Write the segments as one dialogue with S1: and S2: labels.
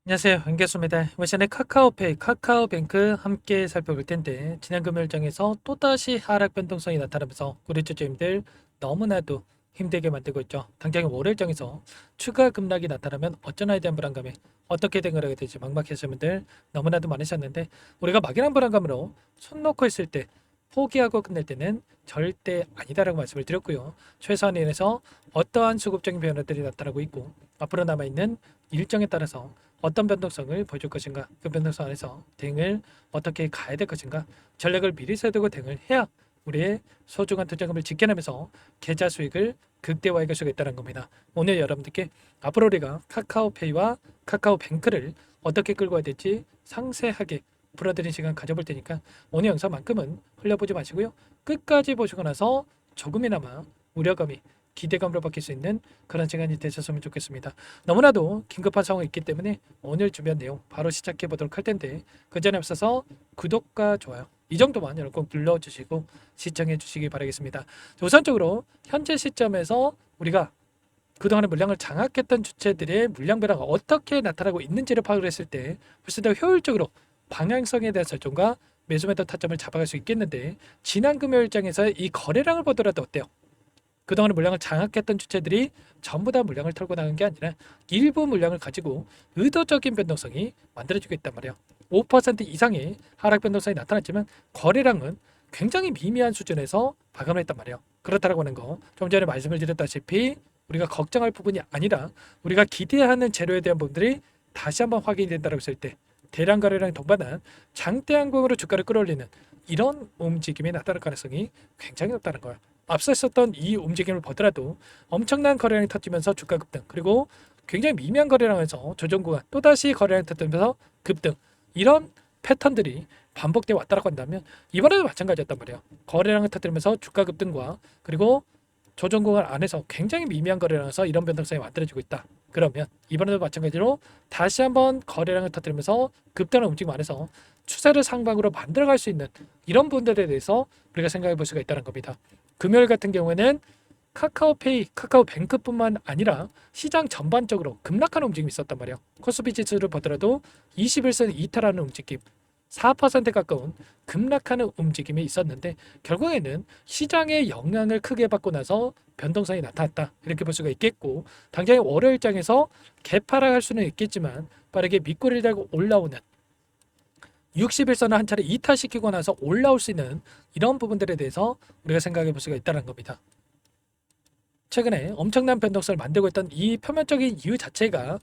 S1: 안녕하세요. 윤계수입니다. 이번 시간에 카카오페이, 카카오뱅크 함께 살펴볼 텐데 지난 금요일장에서 또다시 하락 변동성이 나타나면서 우리 주주님들 너무나도 힘들게 만들고 있죠. 당장 월요일장에서 추가 급락이 나타나면 어쩌나에 대한 불안감에 어떻게 대응을 될지 막막하신 분들 너무나도 많으셨는데 우리가 막연한 불안감으로 손 놓고 있을 때 포기하고 끝낼 때는 절대 아니다라고 말씀을 드렸고요. 최소한 인해서 어떠한 수급적인 변화들이 나타나고 있고 앞으로 남아있는 일정에 따라서 어떤 변동성을 보여줄 것인가, 그 변동성 안에서 대응을 어떻게 가야 될 것인가, 전략을 미리 세우고 대응을 해야 우리의 소중한 투자금을 지켜내면서 계좌 수익을 극대화해 갈 수가 있다는 겁니다. 오늘 여러분들께 앞으로 우리가 카카오페이와 카카오뱅크를 어떻게 끌고 가야 될지 상세하게 풀어드린 시간 가져볼 테니까 오늘 영상만큼은 흘려보지 마시고요. 끝까지 보시고 나서 조금이나마 우려감이 기대감으로 바뀔 수 있는 그런 시간이 되셨으면 좋겠습니다. 너무나도 긴급한 상황이 있기 때문에 오늘 준비한 내용 바로 시작해 보도록 할 텐데 그 전에 앞서서 구독과 좋아요 이 정도만 여러분 꼭 눌러주시고 시청해 주시기 바라겠습니다. 우선적으로 현재 시점에서 우리가 그동안의 물량을 장악했던 주체들의 물량 변화가 어떻게 나타나고 있는지를 파악을 했을 때 훨씬 더 효율적으로 방향성에 대한 설정과 매수 매도 타점을 잡아갈 수 있겠는데 지난 금요일장에서 이 거래량을 보더라도 어때요? 그동안의 물량을 장악했던 주체들이 전부 다 물량을 털고 나간 게 아니라 일부 물량을 가지고 의도적인 변동성이 만들어지고 있단 말이에요. 5% 이상의 하락 변동성이 나타났지만 거래량은 굉장히 미미한 수준에서 마감을 했단 말이에요. 그렇다고 하는 거 좀 전에 말씀을 드렸다시피 우리가 걱정할 부분이 아니라 우리가 기대하는 재료에 대한 부분들이 다시 한번 확인이 된다고 했을 때 대량 거래량이 동반한 장대 항공으로 주가를 끌어올리는 이런 움직임이 나타날 가능성이 굉장히 높다는 거예요. 앞서 있었던 이 움직임을 보더라도 엄청난 거래량이 터지면서 주가 급등, 그리고 굉장히 미미한 거래량에서 조정 구간 또다시 거래량이 터지면서 급등, 이런 패턴들이 반복되어 왔다고 한다면 이번에도 마찬가지였단 말이에요. 거래량을 터뜨리면서 주가 급등과 그리고 조정 구간 안에서 굉장히 미미한 거래량에서 이런 변동성이 만들어지고 있다. 그러면 이번에도 마찬가지로 다시 한번 거래량을 터뜨리면서 급등하는 움직임 안에서 추세를 상방으로 만들어갈 수 있는 이런 분들에 대해서 우리가 생각해 볼 수가 있다는 겁니다. 금요일 같은 경우에는 카카오페이, 카카오뱅크뿐만 아니라 시장 전반적으로 급락하는 움직임이 있었단 말이에요. 코스피 지수를 보더라도 21선 이탈하는 움직임, 4% 가까운 급락하는 움직임이 있었는데 결국에는 시장의 영향을 크게 받고 나서 변동성이 나타났다, 이렇게 볼 수가 있겠고, 당장의 월요일장에서 개파락할 수는 있겠지만 빠르게 밑꼬리를 달고 올라오는 60일선을 한 차례 이탈시키고 나서 올라올 수 있는 이런 부분들에 대해서 우리가 생각해 볼 수가 있다는 겁니다. 최근에 엄청난 변동성을 만들고 있던 이 표면적인 이유 자체가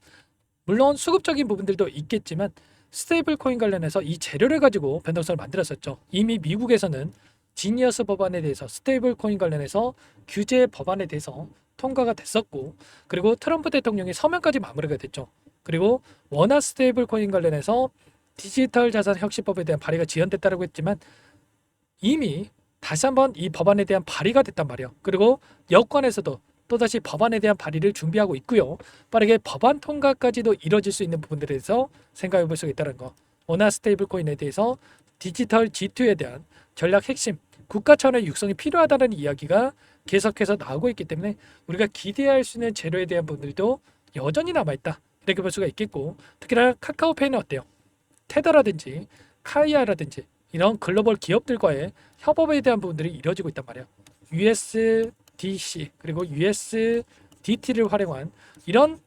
S1: 물론 수급적인 부분들도 있겠지만 스테이블 코인 관련해서 이 재료를 가지고 변동성을 만들었었죠. 이미 미국에서는 지니어스 법안에 대해서 스테이블 코인 관련해서 규제 법안에 대해서 통과가 됐었고, 그리고 트럼프 대통령이 서명까지 마무리가 됐죠. 그리고 원화 스테이블 코인 관련해서 디지털 자산 혁신법에 대한 발의가 지연됐다고 했지만 이미 다시 한번 이 법안에 대한 발의가 됐단 말이에요. 그리고 여권에서도 또다시 법안에 대한 발의를 준비하고 있고요. 빠르게 법안 통과까지도 이뤄질 수 있는 부분들에 대해서 생각해 볼 수가 있다는 거. 원화 스테이블 코인에 대해서 디지털 G2에 대한 전략 핵심 국가 차원의 육성이 필요하다는 이야기가 계속해서 나오고 있기 때문에 우리가 기대할 수 있는 재료에 대한 부분들도 여전히 남아있다, 이렇게 볼 수가 있겠고, 특히나 카카오페이는 어때요? 테더라든지 카이아라든지 이런 글로벌 기업들과의 협업에 대한 부분들이 이루어지고 있단 말이에요. USDC 그리고 USDT를 활용한 이런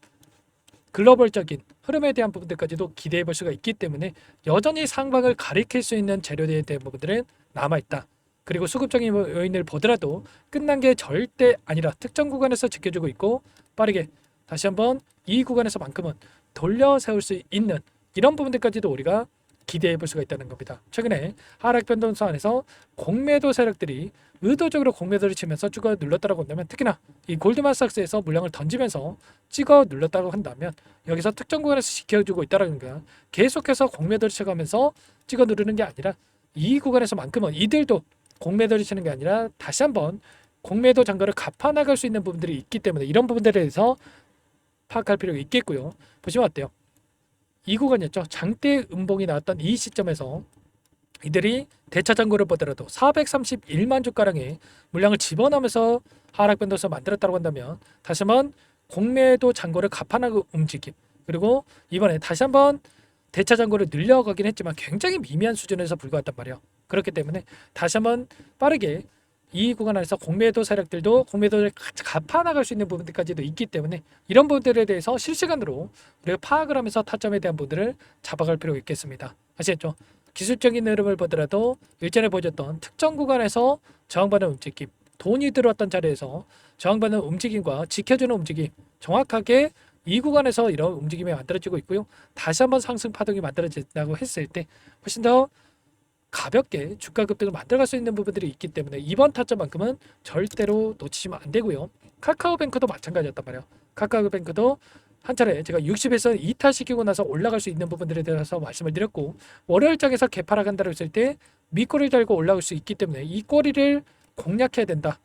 S1: 글로벌적인 흐름에 대한 부분들까지도 기대해 볼 수가 있기 때문에 여전히 상방을 가리킬 수 있는 재료에 대한 부분들은 남아있다. 그리고 수급적인 요인을 보더라도 끝난 게 절대 아니라 특정 구간에서 지켜주고 있고, 빠르게 다시 한번 이 구간에서만큼은 돌려 세울 수 있는 이런 부분들까지도 우리가 기대해 볼 수가 있다는 겁니다. 최근에 하락 변동성 안에서 공매도 세력들이 의도적으로 공매도를 치면서 찍어 눌렀다고 한다면, 특히나 이 골드만삭스에서 물량을 던지면서 찍어 눌렀다고 한다면 여기서 특정 구간에서 지켜주고 있다는 거야. 계속해서 공매도를 쳐가면서 찍어 누르는 게 아니라 이 구간에서만큼은 이들도 공매도를 치는 게 아니라 다시 한번 공매도 잔고를 갚아나갈 수 있는 부분들이 있기 때문에 이런 부분들에 대해서 파악할 필요가 있겠고요. 보시면 어때요? 이 구간이었죠. 장대 음봉이 나왔던 이 시점에서 이들이 대차 잔고를 보더라도 431만 주가량의 물량을 집어넣으면서 하락 변동성을 만들었다고 한다면 다시 한번 공매도 잔고를 갚아나갈 움직임, 그리고 이번에 다시 한번 대차 잔고를 늘려가긴 했지만 굉장히 미미한 수준에서 불과했단 말이에요. 그렇기 때문에 다시 한번 빠르게 이 구간 안에서 공매도 세력들도 공매도를 갚아 나갈 수 있는 부분들까지도 있기 때문에 이런 부분들에 대해서 실시간으로 우리가 파악을 하면서 타점에 대한 부분들을 잡아갈 필요가 있겠습니다. 아시겠죠? 기술적인 흐름을 보더라도 일전에 보여줬던 특정 구간에서 저항받는 움직임, 돈이 들어왔던 자리에서 저항받는 움직임과 지켜주는 움직임, 정확하게 이 구간에서 이런 움직임이 만들어지고 있고요. 다시 한번 상승 파동이 만들어진다고 했을 때 훨씬 더 가볍게 주가 급등을 만들어갈 수 있는 부분들이 있기 때문에 이번 타점만큼은 절대로 놓치시면 안 되고요. 카카오뱅크도 마찬가지였단 말이에요. 카카오뱅크도 한 차례 제가 60에서 이탈시키고 나서 올라갈 수 있는 부분들에 대해서 말씀을 드렸고 월요일장에서 개파락 한다고 했을 때 밑꼬리를 달고 올라올 수 있기 때문에 이 꼬리를 공략해야 된다.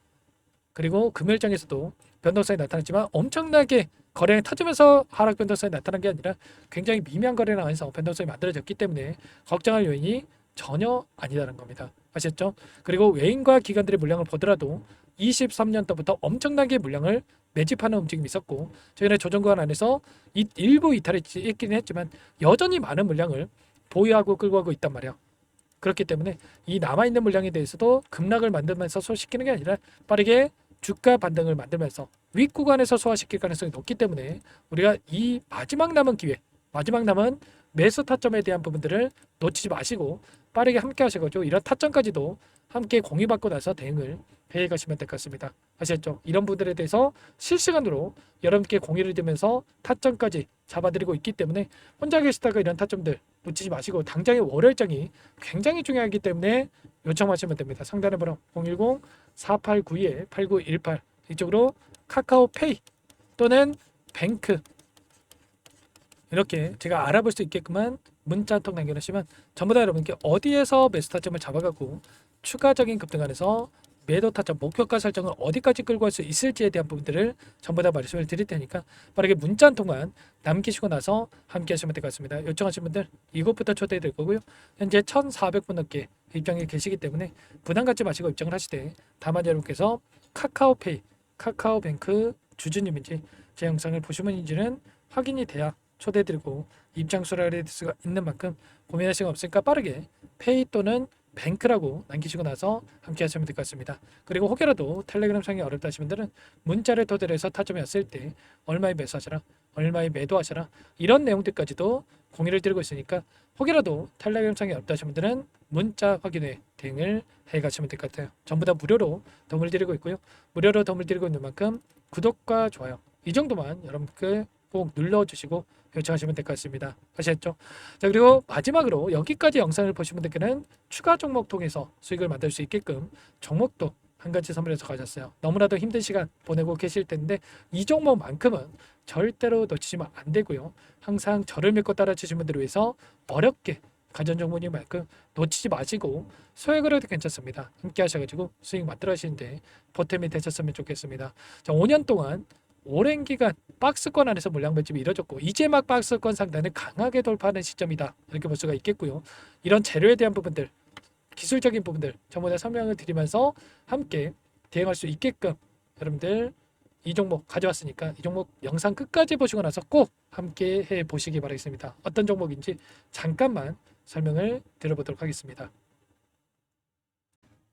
S1: 그리고 금요일장에서도 변동성이 나타났지만 엄청나게 거래량이 터지면서 하락 변동성이 나타난 게 아니라 굉장히 미미한 거래량에서 변동성이 만들어졌기 때문에 걱정할 요인이 전혀 아니다는 겁니다. 아셨죠? 그리고 외인과 기관들의 물량을 보더라도 23년도부터 엄청나게 물량을 매집하는 움직임이 있었고 최근에 조정 구간 안에서 일부 이탈이 있기는 했지만 여전히 많은 물량을 보유하고 끌고 가고 있단 말이야. 그렇기 때문에 이 남아있는 물량에 대해서도 급락을 만들면서 소화시키는 게 아니라 빠르게 주가 반등을 만들면서 윗 구간에서 소화시킬 가능성이 높기 때문에 우리가 이 마지막 남은 기회, 마지막 남은 매수 타점에 대한 부분들을 놓치지 마시고 빠르게 함께 하셔가지고 이런 타점까지도 함께 공유받고 나서 대응을 해 가시면 될 것 같습니다. 아시겠죠? 이런 부분들에 대해서 실시간으로 여러분께 공유를 드리면서 타점까지 잡아드리고 있기 때문에 혼자 계시다가 이런 타점들 놓치지 마시고 당장의 월요일장이 굉장히 중요하기 때문에 요청하시면 됩니다. 상단의 번호 010-4892-8918 이쪽으로 카카오페이 또는 뱅크 이렇게 제가 알아볼 수 있게끔만 문자 한 통 남겨주시면 전부 다 여러분께 어디에서 매수 타점을 잡아가고 추가적인 급등 안에서 매도 타점 목표가 설정을 어디까지 끌고 갈 수 있을지에 대한 부분들을 전부 다 말씀을 드릴 테니까 빠르게 문자 한 통만 남기시고 나서 함께 하시면 될 것 같습니다. 요청하신 분들 이곳부터 초대해 드릴 거고요. 현재 1,400분 넘게 입장에 계시기 때문에 부담 갖지 마시고 입장을 하시되 다만 여러분께서 카카오페이, 카카오뱅크 주주님인지 제 영상을 보시면인지는 확인이 돼야 초대드리고 입장 수락을 할 수가 있는 만큼 고민할 시간 없으니까 빠르게 페이 또는 뱅크라고 남기시고 나서 함께 하시면 될 것 같습니다. 그리고 혹여라도 텔레그램 상이 어렵다 하시는 분들은 문자를 토대로 해서 타점이 왔을 때 얼마에 매수하셔라, 얼마에 매도하셔라 이런 내용들까지도 공유를 드리고 있으니까 혹여라도 텔레그램 상이 어렵다 하시는 분들은 문자 확인에 대응을 해 가시면 될 것 같아요. 전부 다 무료로 도움을 드리고 있고요. 무료로 도움을 드리고 있는 만큼 구독과 좋아요 이 정도만 여러분께 꼭 눌러주시고 요청하시면 될 것 같습니다. 아시겠죠? 자 그리고 마지막으로 여기까지 영상을 보신 분들께는 추가 종목 통해서 수익을 만들 수 있게끔 종목도 한 가지 선물해서 가졌어요. 너무나도 힘든 시간 보내고 계실 텐데 이 종목만큼은 절대로 놓치시면 안 되고요. 항상 저를 믿고 따라주신 분들을 위해서 어렵게 가전 종목인 만큼 놓치지 마시고 소액을 해도 괜찮습니다. 함께 하셔가지고 수익 만들어 가시는데 보탬이 되셨으면 좋겠습니다. 자 5년 동안 오랜 기간 박스권 안에서 물량 매집이 이뤄졌고 이제 막 박스권 상단을 강하게 돌파하는 시점이다 이렇게 볼 수가 있겠고요. 이런 재료에 대한 부분들 기술적인 부분들 전부 다 설명을 드리면서 함께 대응할 수 있게끔 여러분들 이 종목 가져왔으니까 이 종목 영상 끝까지 보시고 나서 꼭 함께 해 보시기 바라겠습니다. 어떤 종목인지 잠깐만 설명을 드려보도록 하겠습니다.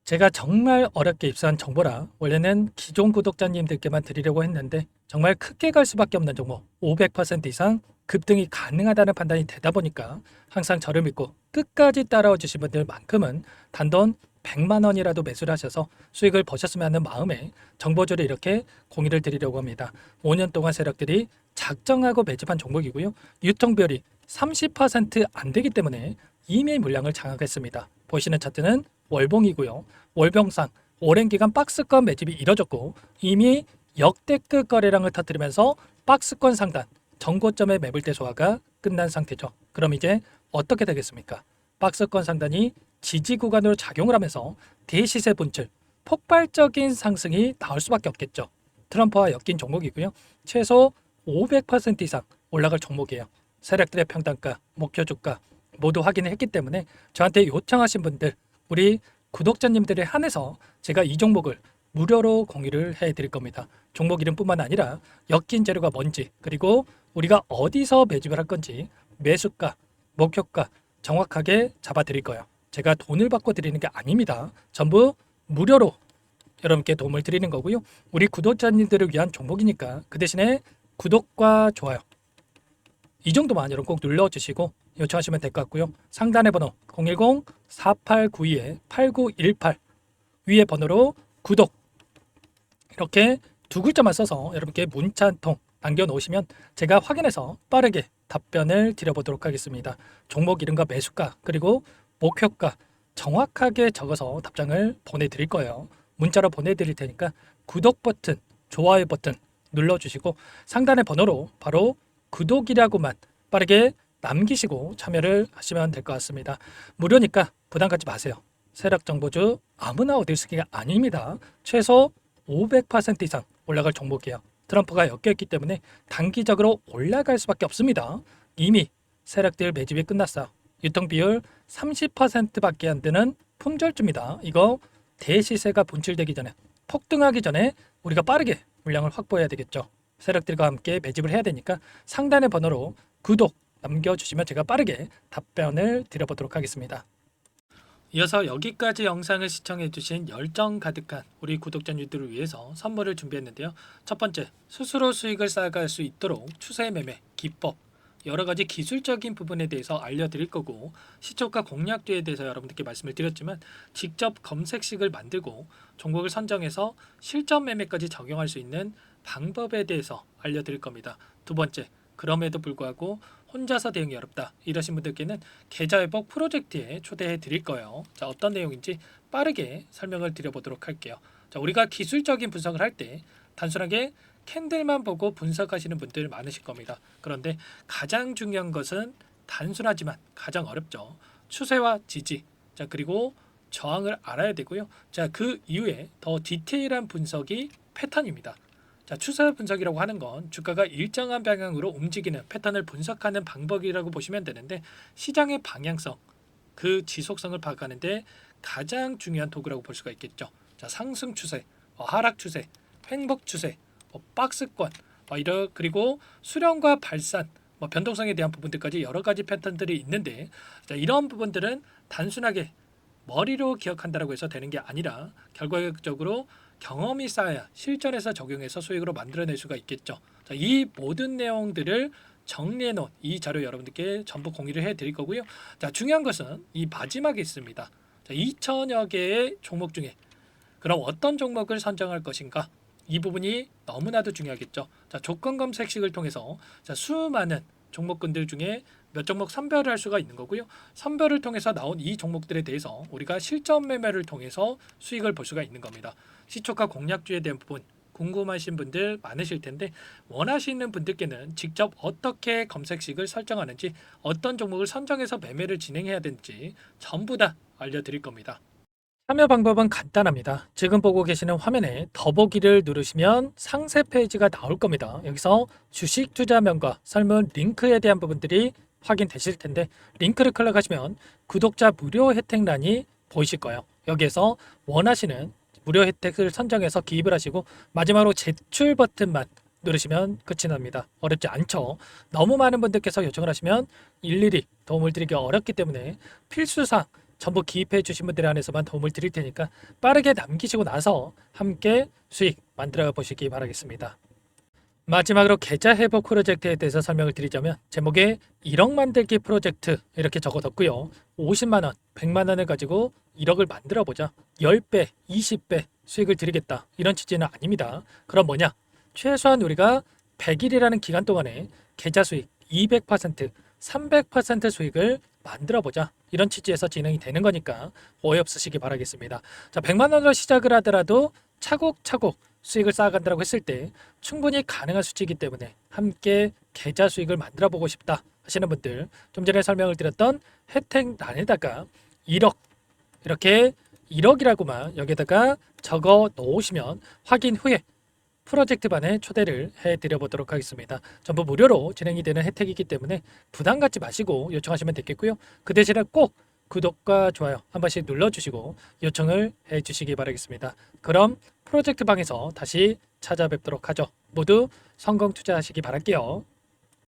S1: 제가 정말 어렵게 입수한 정보라 원래는 기존 구독자님들께만 드리려고 했는데 정말 크게 갈 수밖에 없는 종목 500% 이상 급등이 가능하다는 판단이 되다 보니까 항상 저를 믿고 끝까지 따라와 주신 분들만큼은 단돈 100만 원이라도 매수를 하셔서 수익을 보셨으면 하는 마음에 정보주를 이렇게 공유를 드리려고 합니다. 5년 동안 세력들이 작정하고 매집한 종목이고요. 유통비율이 30%안 되기 때문에 이미 물량을 장악했습니다. 보시는 차트는 월봉이고요. 월봉상 오랜 기간 박스권 매집이 이뤄졌고 이미 역대급 거래량을 터뜨리면서 박스권 상단 전고점의 매물대 소화가 끝난 상태죠. 그럼 이제 어떻게 되겠습니까? 박스권 상단이 지지 구간으로 작용을 하면서 대시세 분출 폭발적인 상승이 나올 수밖에 없겠죠. 트럼프와 엮인 종목이고요. 최소 500% 이상 올라갈 종목이에요. 세력들의 평단가, 목표 주가 모두 확인을 했기 때문에 저한테 요청하신 분들 우리 구독자님들에 한해서 제가 이 종목을 무료로 공유를 해드릴 겁니다. 종목 이름뿐만 아니라 엮인 재료가 뭔지, 그리고 우리가 어디서 매집을 할 건지, 매수가, 목표가 정확하게 잡아드릴 거예요. 제가 돈을 받고 드리는 게 아닙니다. 전부 무료로 여러분께 도움을 드리는 거고요. 우리 구독자님들을 위한 종목이니까 그 대신에 구독과 좋아요 이 정도만 여러분 꼭 눌러주시고 요청하시면 될 것 같고요. 상단의 번호 010-4892-8918 위에 번호로 구독 이렇게 두 글자만 써서 여러분께 문자 한 통 남겨놓으시면 제가 확인해서 빠르게 답변을 드려보도록 하겠습니다. 종목 이름과 매수가 그리고 목표가 정확하게 적어서 답장을 보내드릴 거예요. 문자로 보내드릴 테니까 구독 버튼, 좋아요 버튼 눌러주시고 상단의 번호로 바로 구독이라고만 빠르게 남기시고 참여를 하시면 될 것 같습니다. 무료니까 부담 갖지 마세요. 세력정보주 아무나 얻을 수 있는 게 아닙니다. 최소 500% 이상 올라갈 종목이에요. 트럼프가 엮여있기 때문에 단기적으로 올라갈 수밖에 없습니다. 이미 세력들 매집이 끝났어요. 유통비율 30%밖에 안 되는 품절주입니다. 이거 대시세가 분출되기 전에 폭등하기 전에 우리가 빠르게 물량을 확보해야 되겠죠. 세력들과 함께 매집을 해야 되니까 상단의 번호로 구독 남겨주시면 제가 빠르게 답변을 드려보도록 하겠습니다. 이어서 여기까지 영상을 시청해주신 열정 가득한 우리 구독자님들을 위해서 선물을 준비했는데요. 첫 번째, 스스로 수익을 쌓아갈 수 있도록 추세 매매 기법 여러 가지 기술적인 부분에 대해서 알려드릴 거고 시초가 공략주에 대해서 여러분들께 말씀을 드렸지만 직접 검색식을 만들고 종목을 선정해서 실전 매매까지 적용할 수 있는 방법에 대해서 알려드릴 겁니다. 두 번째, 그럼에도 불구하고 혼자서 대응이 어렵다 이러신 분들께는 계좌회복 프로젝트에 초대해 드릴 거예요. 자, 어떤 내용인지 빠르게 설명을 드려보도록 할게요. 자, 우리가 기술적인 분석을 할 때 단순하게 캔들만 보고 분석하시는 분들 많으실 겁니다. 그런데 가장 중요한 것은 단순하지만 가장 어렵죠. 추세와 지지, 자 그리고 저항을 알아야 되고요. 자, 그 이후에 더 디테일한 분석이 패턴입니다. 자, 추세 분석이라고 하는 건 주가가 일정한 방향으로 움직이는 패턴을 분석하는 방법이라고 보시면 되는데 시장의 방향성, 그 지속성을 파악하는데 가장 중요한 도구라고 볼 수가 있겠죠. 자, 상승 추세, 하락 추세, 횡복 추세, 박스권, 그리고 수렴과 발산, 변동성에 대한 부분들까지 여러 가지 패턴들이 있는데 자, 이런 부분들은 단순하게 머리로 기억한다고 해서 되는 게 아니라 결과적으로 경험이 쌓아야 실전에서 적용해서 수익으로 만들어낼 수가 있겠죠. 자, 이 모든 내용들을 정리해 놓은 이 자료 여러분들께 전부 공유를 해 드릴 거고요. 자, 중요한 것은 이 마지막에 있습니다. 자, 2천여 개의 종목 중에 그럼 어떤 종목을 선정할 것인가? 이 부분이 너무나도 중요하겠죠. 자, 조건 검색식을 통해서 자, 수많은 종목군들 중에 몇 종목 선별을 할 수가 있는 거고요. 선별을 통해서 나온 이 종목들에 대해서 우리가 실전 매매를 통해서 수익을 볼 수가 있는 겁니다. 시초가 공략주에 대한 부분 궁금하신 분들 많으실 텐데 원하시는 분들께는 직접 어떻게 검색식을 설정하는지 어떤 종목을 선정해서 매매를 진행해야 되는지 전부 다 알려드릴 겁니다. 참여 방법은 간단합니다. 지금 보고 계시는 화면에 더보기를 누르시면 상세 페이지가 나올 겁니다. 여기서 주식 투자명과 설문 링크에 대한 부분들이 확인되실 텐데 링크를 클릭하시면 구독자 무료 혜택란이 보이실 거예요. 여기에서 원하시는 무료 혜택을 선정해서 기입을 하시고 마지막으로 제출 버튼만 누르시면 끝이 납니다. 어렵지 않죠? 너무 많은 분들께서 요청을 하시면 일일이 도움을 드리기 어렵기 때문에 필수사항 전부 기입해 주신 분들에 한해서만 도움을 드릴 테니까 빠르게 남기시고 나서 함께 수익 만들어 보시기 바라겠습니다. 마지막으로 계좌 회복 프로젝트에 대해서 설명을 드리자면 제목에 1억 만들기 프로젝트 이렇게 적어뒀고요. 50만원, 100만원을 가지고 1억을 만들어 보자. 10배, 20배 수익을 드리겠다. 이런 취지는 아닙니다. 그럼 뭐냐? 최소한 우리가 100일이라는 기간 동안에 계좌 수익 200%, 300% 수익을 만들어 보자. 이런 취지에서 진행이 되는 거니까 오해 없으시기 바라겠습니다. 자, 100만 원으로 시작을 하더라도 차곡차곡 수익을 쌓아간다고 했을 때 충분히 가능한 수치이기 때문에 함께 계좌 수익을 만들어 보고 싶다 하시는 분들 좀 전에 설명을 드렸던 혜택란에다가 1억 이렇게 1억이라고만 여기다가 적어 놓으시면 확인 후에 프로젝트반에 초대를 해드려 보도록 하겠습니다. 전부 무료로 진행이 되는 혜택이기 때문에 부담 갖지 마시고 요청하시면 되겠고요. 그 대신에 꼭 구독과 좋아요 한 번씩 눌러주시고 요청을 해주시기 바라겠습니다. 그럼 프로젝트 방에서 다시 찾아뵙도록 하죠. 모두 성공 투자하시기 바랄게요.